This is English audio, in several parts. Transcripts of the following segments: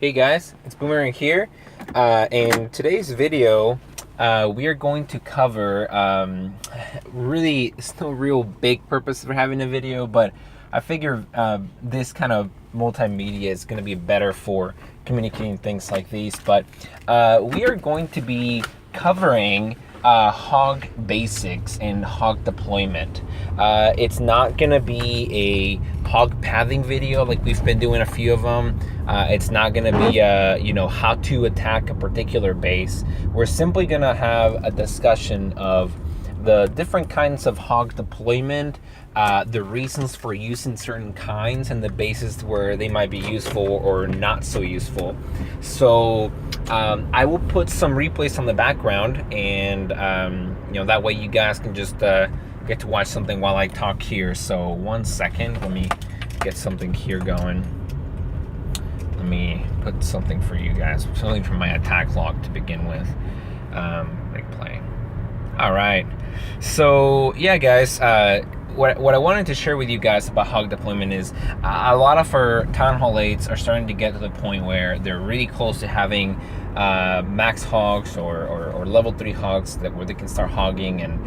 Hey guys, it's Boomerang here. In today's video, we are going to cover really, it's no real big purpose for having a video, but I figure this kind of multimedia is going to be better for communicating things like these. But we are going to be covering hog basics and hog deployment. It's not gonna be a hog pathing video like we've been doing a few of them. It's not gonna be how to attack a particular base. We're simply gonna have a discussion of the different kinds of hog deployment, the reasons for using certain kinds, and the bases where they might be useful or not so useful. So I will put some replays on the background, and that way you guys can just get to watch something while I talk here. So 1 second, let me get something here going. Let me put something for you guys, something from my attack log to begin with. Make play. All right, so yeah guys, what I wanted to share with you guys about hog deployment is a lot of our Town Hall 8s are starting to get to the point where they're really close to having max hogs or level 3 hogs where they can start hogging and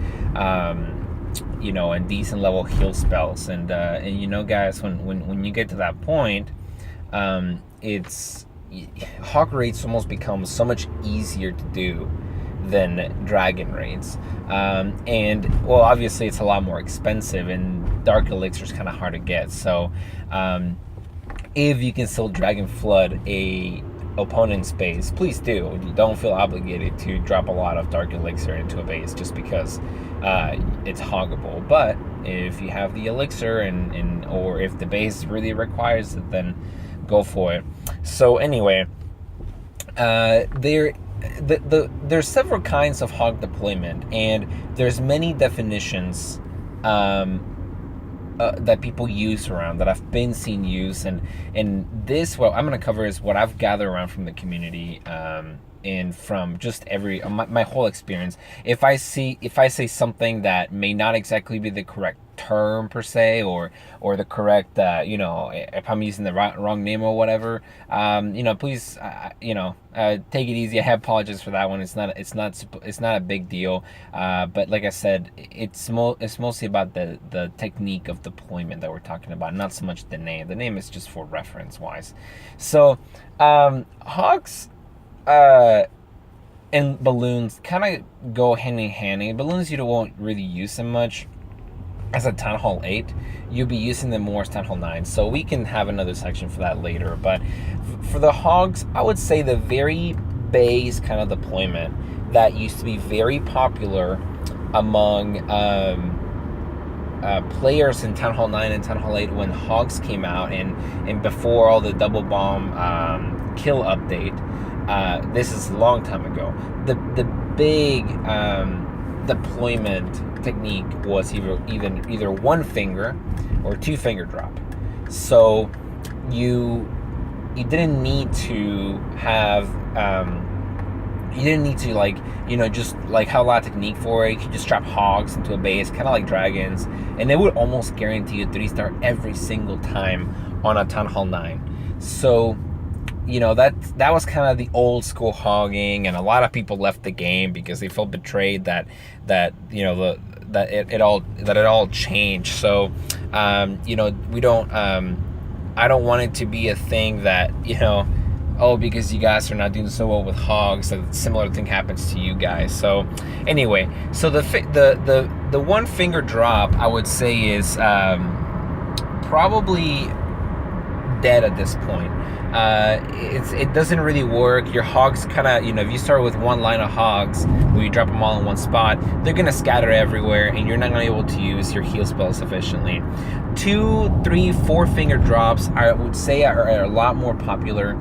and decent level heal spells. And guys, when you get to that point, it's hog raids almost become so much easier to do than dragon raids, and well, obviously it's a lot more expensive, and dark elixir is kind of hard to get. So if you can still dragon flood a opponent's base, please do. You don't feel obligated to drop a lot of dark elixir into a base just because it's hoggable. But if you have the elixir or if the base really requires it, then go for it. So anyway, there's several kinds of hog deployment, and there's many definitions that people use around, that I've been seeing used, and this, what I'm going to cover is what I've gathered around from the community, and from just my whole experience. If I say something that may not exactly be the correct term per se, or the correct if I'm using the wrong name or whatever, please take it easy. I apologize for that one. It's not a big deal, but like I said, it's mostly about the technique of deployment that we're talking about, not so much the name. The name is just for reference wise. So hogs and balloons kind of go hand in hand. Balloons you won't really use them much as a Town Hall 8. You'll be using them more as Town Hall 9, so we can have another section for that later. But for the hogs, I would say the very base kind of deployment that used to be very popular among players in Town Hall 9 and Town Hall 8 when hogs came out, and before all the double bomb kill update. This is a long time ago. The big deployment technique was either one finger or two finger drop. So you didn't need to have just like have a lot of technique for it. You could just drop hogs into a base, kind of like dragons, and they would almost guarantee you 3-star every single time on a Town Hall 9. So that was kind of the old school hogging, and a lot of people left the game because they felt betrayed that it all changed. So we don't I don't want it to be a thing that because you guys are not doing so well with hogs, that a similar thing happens to you guys. So anyway, so the one finger drop, I would say, is probably dead at this point. It doesn't really work. Your hogs kind of, if you start with one line of hogs where you drop them all in one spot, they're gonna scatter everywhere, and you're not gonna be able to use your heal spells sufficiently. 2, 3, 4 finger drops, I would say, are a lot more popular,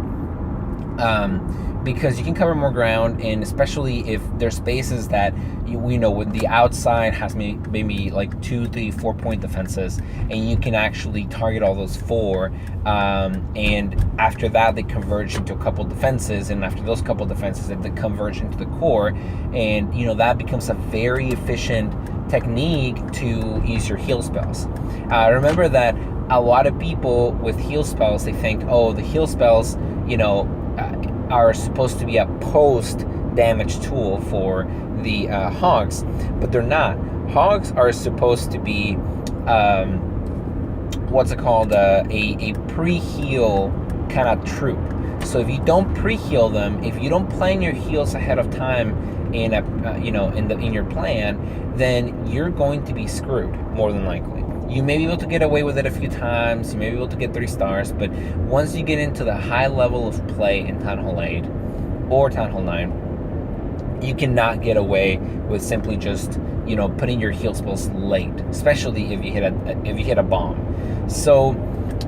because you can cover more ground, and especially if there's spaces that when the outside has maybe like 2, 3, 4 point defenses, and you can actually target all those 4, and after that they converge into a couple defenses, and after those couple defenses they converge into the core, and that becomes a very efficient technique to use your heal spells. Remember that a lot of people with heal spells, they think, oh, the heal spells are supposed to be a post damage tool for the hogs, but they're not. Hogs are supposed to be what's it called, a pre-heal kind of troop. So if you don't pre-heal them, if you don't plan your heals ahead of time in in your plan, then you're going to be screwed more than likely. You may be able to get away with it a few times, you may be able to get 3 stars, but once you get into the high level of play in Town Hall 8 or Town Hall 9, you cannot get away with simply just, putting your heal spells late, especially if you hit a bomb. So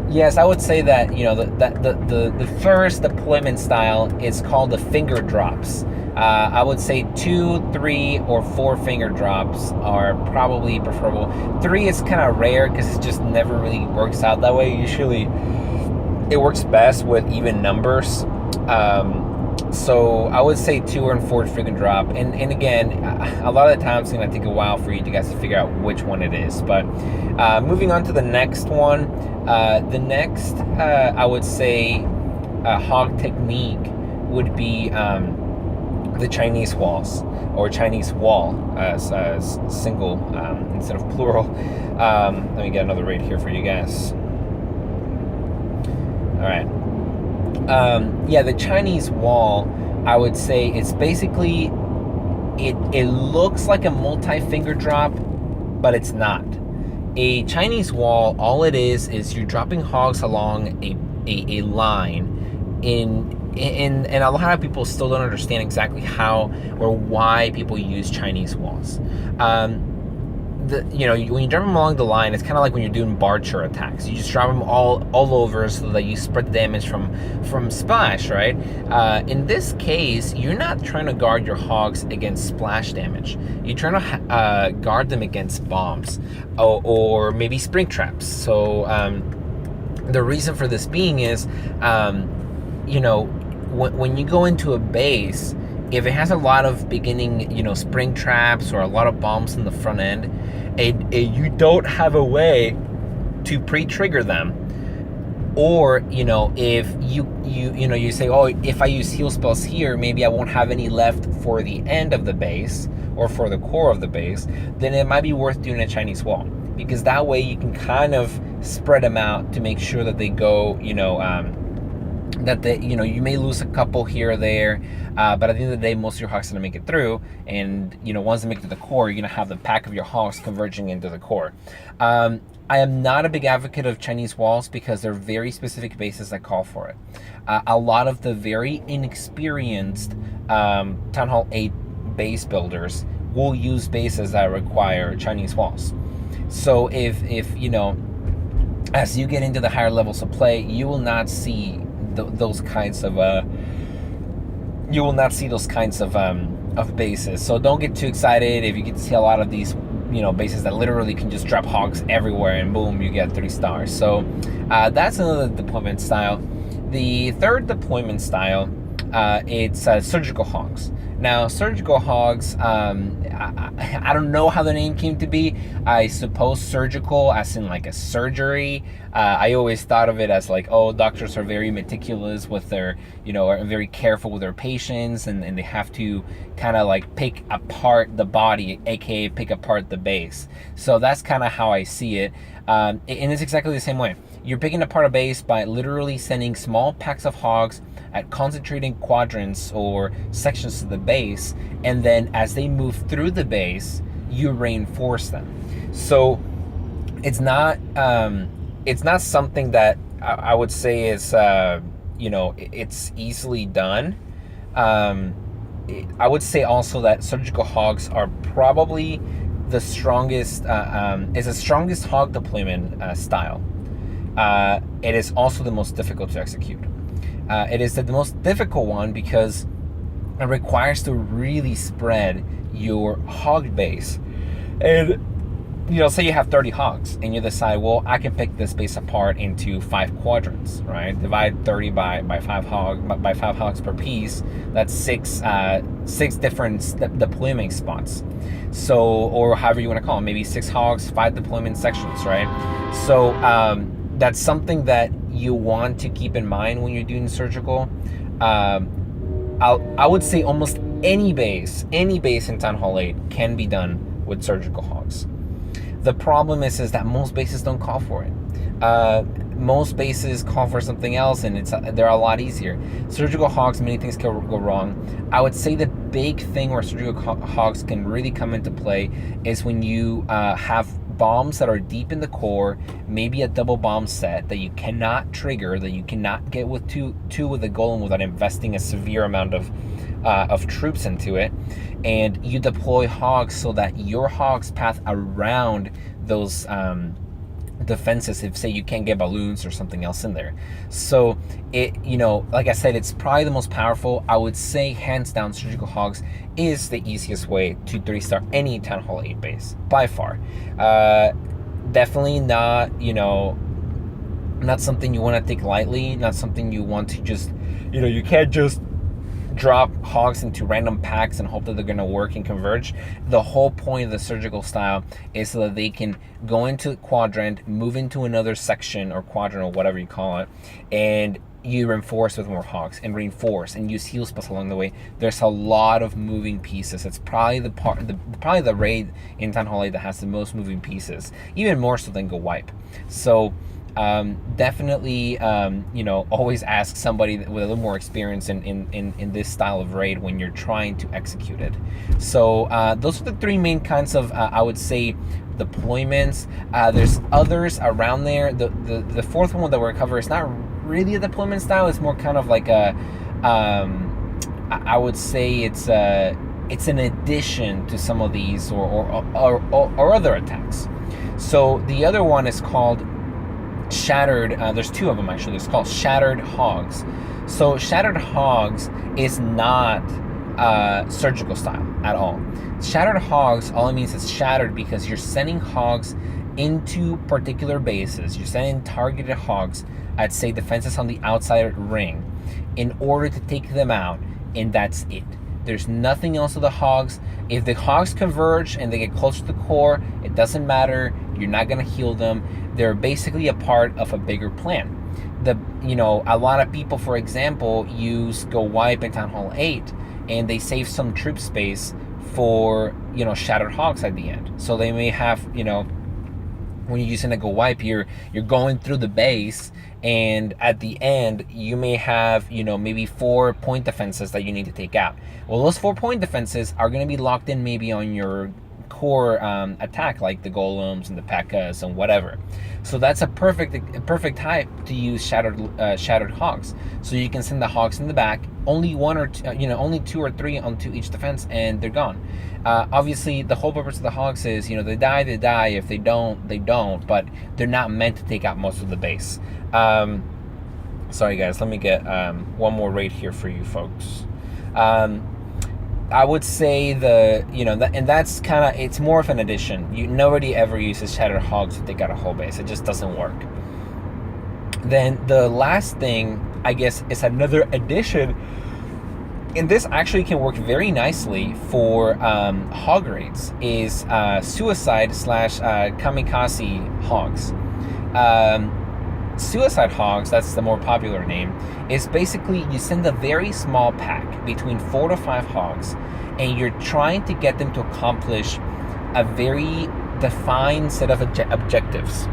yes, I would say that, the first deployment style is called the finger drops. I would say 2, 3, or 4 finger drops are probably preferable. 3 is kind of rare because it just never really works out that way. Usually it works best with even numbers. So I would say 2 and 4 finger drop. And again, a lot of the times it's going to take a while for you guys to figure out which one it is. But moving on to the next one. The next, I would say, hog technique would be the Chinese walls, or Chinese wall as single instead of plural. Let me get another rate here for you guys. All right. Yeah, the Chinese wall, I would say it's basically, it looks like a multi-finger drop, but it's not. A Chinese wall, all it is you're dropping hogs along a line and a lot of people still don't understand exactly how or why people use Chinese walls. When you drop them along the line, it's kind of like when you're doing Barcher attacks. You just drop them all over so that you spread the damage from splash, right? In this case, you're not trying to guard your hogs against splash damage. You're trying to guard them against bombs or maybe spring traps. So the reason for this being is, when you go into a base, if it has a lot of beginning, spring traps or a lot of bombs in the front end, and you don't have a way to pre-trigger them, or if you say, oh, if I use heal spells here, maybe I won't have any left for the end of the base or for the core of the base, then it might be worth doing a Chinese wall, because that way you can kind of spread them out to make sure that they go, you may lose a couple here or there, but at the end of the day, most of your hogs are going to make it through, and once they make it to the core, you're going to have the pack of your hogs converging into the core. I am not a big advocate of Chinese walls because there are very specific bases that call for it. A lot of the very inexperienced Town Hall 8 base builders will use bases that require Chinese walls. So if as you get into the higher levels of play, you will not see those kinds of bases. So don't get too excited if you get to see a lot of these bases that literally can just drop hogs everywhere and boom, you get 3 stars. So that's another deployment style. The third deployment style, it's surgical hogs. Now, surgical hogs, I don't know how the name came to be. I suppose surgical as in like a surgery. I always thought of it as like, oh, doctors are very meticulous with their, are very careful with their patients, and they have to kind of like pick apart the body, aka pick apart the base. So that's kind of how I see it. And it's exactly the same way. You're picking apart a base by literally sending small packs of hogs at concentrating quadrants or sections of the base, and then as they move through the base, you reinforce them. So it's not something that I would say is it's easily done. I would say also that surgical hogs are probably the strongest, is the strongest hog deployment style. It is also the most difficult to execute. It is the most difficult one because it requires to really spread your hog base. And say you have 30 hogs and you decide, well, I can pick this base apart into 5 quadrants, right? Divide 30 by 5 hogs per piece. That's 6 different deployment spots. So, or however you want to call them, maybe 6 hogs, 5 deployment sections, right? So that's something that you want to keep in mind when you're doing surgical. I would say almost any base in Town Hall 8 can be done with surgical hogs. The problem is that most bases don't call for it. Most bases call for something else, and they're a lot easier. Surgical hogs, many things can go wrong. I would say the big thing where surgical hogs can really come into play is when you have bombs that are deep in the core, maybe a double bomb set that you cannot trigger, that you cannot get with two with a golem without investing a severe amount of troops into it, and you deploy hogs so that your hogs path around those defenses if, say, you can't get balloons or something else in there. So it, like I said, it's probably the most powerful. I would say hands down surgical hogs is the easiest way to 3-star any Town Hall 8 base by far. Definitely not not something you want to take lightly, not something you want to just you can't just drop hogs into random packs and hope that they're going to work and converge. The whole point of the surgical style is so that they can go into quadrant, move into another section or quadrant or whatever you call it, and you reinforce with more hogs and reinforce and use heal spells along the way. There's a lot of moving pieces. It's probably the raid in Town Hall 8 that has the most moving pieces, even more so than Go Wipe. So definitely always ask somebody with a little more experience in this style of raid when you're trying to execute it. So those are the three main kinds of I would say deployments. There's others around there. The fourth one that we're covering is not really a deployment style. It's more kind of like a I would say it's an addition to some of these or other attacks. So the other one is called Shattered. There's two of them actually. It's called Shattered Hogs. So Shattered Hogs is not surgical style at all. Shattered Hogs, all it means is shattered because you're sending hogs into particular bases. You're sending targeted hogs at, say, defenses on the outside ring in order to take them out, and that's it. There's nothing else with the hogs. If the hogs converge and they get close to the core, it doesn't matter. You're not gonna heal them. They're basically a part of a bigger plan. A lot of people, for example, use Go Wipe in Town Hall 8, and they save some troop space for Shattered Hogs at the end. So they may have when you're using a Go Wipe, you're going through the base, and at the end you may have maybe 4 point defenses that you need to take out. Well, those 4 point defenses are going to be locked in maybe on your core attack, like the golems and the P.E.K.K.A.s and whatever. So that's a perfect type to use shattered hogs. So you can send the hogs in the back, only one or two, only 2 or 3 onto each defense, and they're gone. Obviously, the whole purpose of the hogs is they die, they die. If they don't, they don't. But they're not meant to take out most of the base. Sorry guys, let me get one more raid here for you folks. I would say and that's kind of, it's more of an addition. Nobody ever uses Shattered Hogs to take out a whole base. It just doesn't work. Then the last thing, I guess, is another addition, and this actually can work very nicely for hog raids, is Suicide / Kamikazee Hogs. Suicide Hogs, that's the more popular name, is basically you send a very small pack between 4 to 5 hogs, and you're trying to get them to accomplish a very defined set of objectives.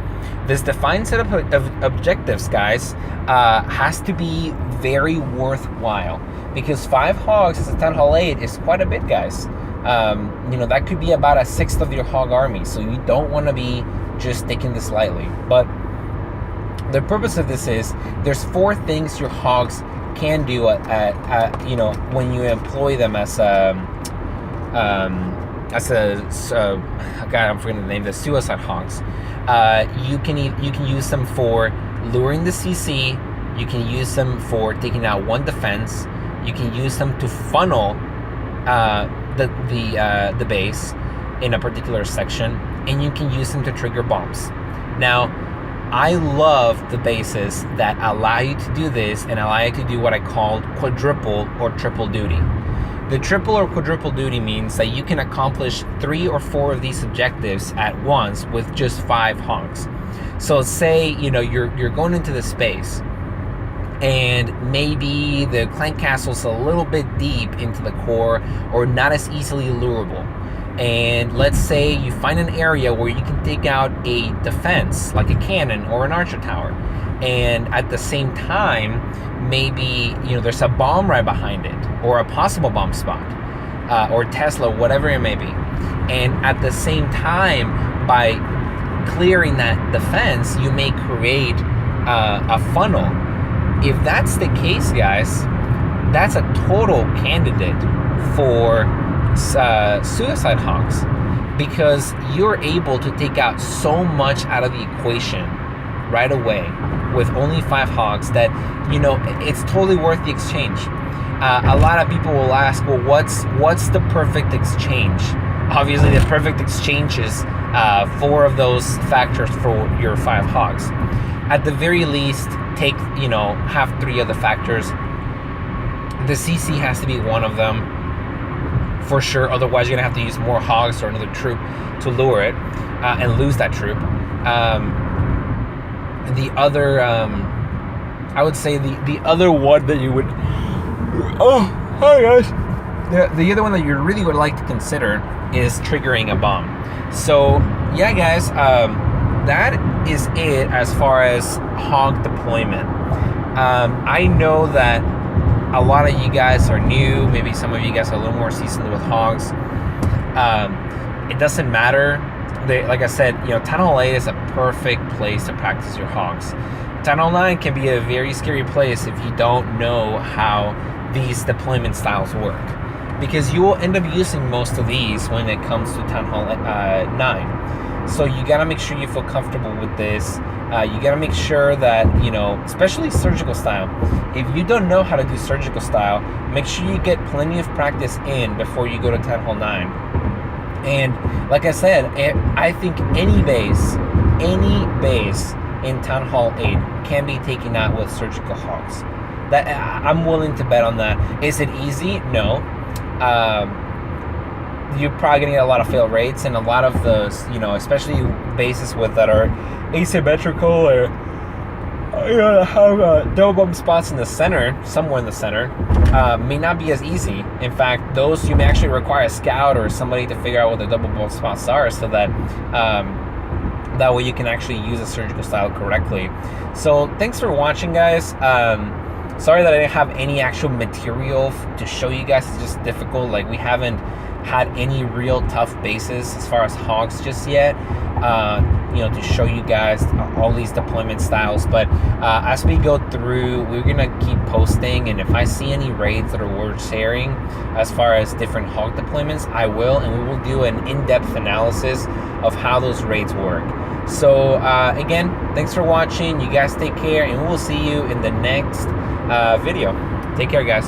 This defined set of objectives, guys, has to be very worthwhile, because 5 hogs as a Town Hall 8 is quite a bit, guys. That could be about 1/6 of your hog army, so you don't want to be just taking this lightly. But the purpose of this is there's 4 things your hogs can do when you employ them as a God, I'm forgetting the name, the Suicide Hogs. You can use them for luring the CC. You can use them for taking out 1 defense. You can use them to funnel the base in a particular section, and you can use them to trigger bombs. Now, I love the bases that allow you to do this and allow you to do what I call quadruple or triple duty. The triple or quadruple duty means that you can accomplish 3 or 4 of these objectives at once with just 5 hogs. So say you're going into the space, and maybe the clank castle's a little bit deep into the core or not as easily lurable. And let's say you find an area where you can take out a defense, like a cannon or an archer tower, and at the same time, maybe there's a bomb right behind it, or a possible bomb spot, or Tesla, whatever it may be. And at the same time, by clearing that defense, you may create a funnel. If that's the case, guys, that's a total candidate for suicide hogs, because you're able to take out so much out of the equation right away with only 5 hogs that it's totally worth the exchange. A lot of people will ask, well, what's the perfect exchange? Obviously, the perfect exchange is 4 of those factors for your 5 hogs. At the very least, take have 3 of the factors. The CC has to be one of them for sure. Otherwise, you're gonna have to use more hogs or another troop to lure it and lose that troop. The other, I would say the other one that you would, oh, hi guys. The other one that you really would like to consider is triggering a bomb. So yeah, guys, that is it as far as hog deployment. I know that a lot of you guys are new. Maybe some of you guys are a little more seasoned with hogs. It doesn't matter. Like I said, Town Hall 8 is a perfect place to practice your hogs. Town Hall 9 can be a very scary place if you don't know how these deployment styles work, because you will end up using most of these when it comes to Town Hall 9. So you gotta make sure you feel comfortable with this. You gotta make sure that, especially surgical style. If you don't know how to do surgical style, make sure you get plenty of practice in before you go to Town Hall 9. And like I said, I think any base in Town Hall 8 can be taken out with surgical hogs. That I'm willing to bet on that. Is it easy? No. You're probably gonna get a lot of fail rates, and a lot of those, especially bases that are asymmetrical or have double bomb spots in the center, somewhere in the center, may not be as easy. In fact, those you may actually require a scout or somebody to figure out what the double bomb spots are, so that that way you can actually use a surgical style correctly. So thanks for watching, guys. Sorry that I didn't have any actual material to show you guys. It's just difficult. Like, we haven't had any real tough bases as far as hogs just yet, to show you guys all these deployment styles. But as we go through, we're gonna keep posting, and if I see any raids that are worth sharing as far as different hog deployments, I will, and we will do an in-depth analysis of how those raids work. So again, thanks for watching. You guys take care, and we'll see you in the next video. Take care, guys.